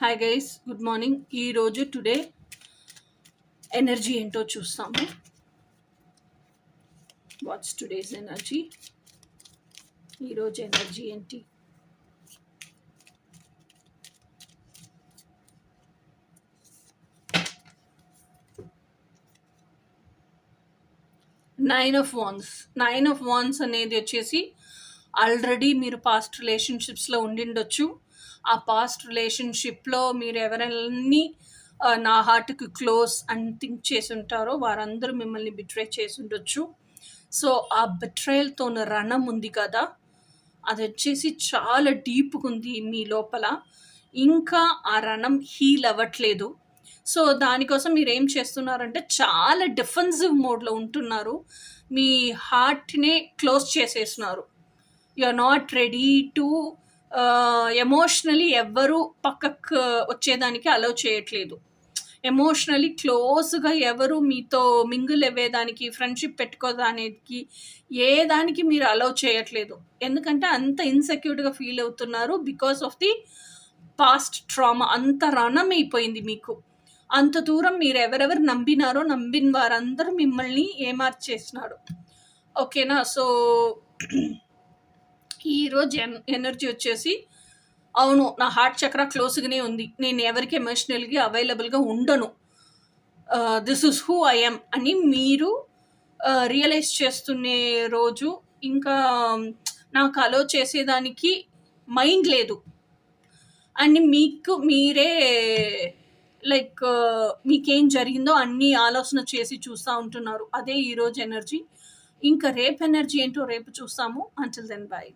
Hi guys, good morning. ఈరోజు today energy ఏంటో చూస్తాము. What's today's energy? ఈరోజు ఎనర్జీ ఏంటి? నైన్ ఆఫ్ వాన్స్ అనేది వచ్చేసి ఆల్రెడీ మీరు పాస్ట్ రిలేషన్షిప్స్లో ఉండిండొచ్చు. ఆ పాస్ట్ రిలేషన్షిప్లో మీరు ఎవరైనా నా హార్ట్కి క్లోజ్ అని థింక్ చేసి ఉంటారో వారందరూ మిమ్మల్ని బిట్రే చేసి ఉండొచ్చు. సో ఆ బిట్రేయల్తో రణం ఉంది కదా, అది వచ్చేసి చాలా డీప్గా ఉంది మీ లోపల. ఇంకా ఆ రణం హీల్ అవ్వట్లేదు. సో దానికోసం మీరు ఏం చేస్తున్నారంటే చాలా డిఫెన్సివ్ మోడ్లో ఉంటున్నారు. మీ హార్ట్నే క్లోజ్ చేసేస్తున్నారు. You are not ready to emotionally ఎవ్వరూ పక్కకు వచ్చేదానికి అలౌ చేయట్లేదు. ఎమోషనలీ క్లోజ్గా ఎవరు మీతో మింగిల్ అవ్వేదానికి, ఫ్రెండ్షిప్ పెట్టుకోదానికి ఏ దానికి మీరు అలౌ చేయట్లేదు. ఎందుకంటే అంత ఇన్సెక్యూర్డ్గా ఫీల్ అవుతున్నారు because of the past trauma. అంత రణం అయిపోయింది మీకు. అంత దూరం మీరు ఎవరెవరు నమ్మిన వారందరూ మిమ్మల్ని ఏమార్చేసినారు. ఓకేనా? సో ఈరోజు ఎనర్జీ వచ్చేసి, అవును, నా హార్ట్ చక్ర క్లోజ్గానే ఉంది, నేను ఎవరికి ఎమోషనల్గా అవైలబుల్గా ఉండను, దిస్ ఇస్ హూ ఐ ఎమ్ అని మీరు రియలైజ్ చేస్తున్నే రోజు. ఇంకా నాకు అలో చేసేదానికి మైండ్ లేదు అని మీకు మీరే లైక్ మీకేం జరిగిందో అన్నీ ఆలోచన చేసి చూస్తూ ఉంటున్నారు. అదే ఈరోజు ఎనర్జీ. ఇంకా రేపు ఎనర్జీ ఏంటో రేపు చూస్తాము. Until then by.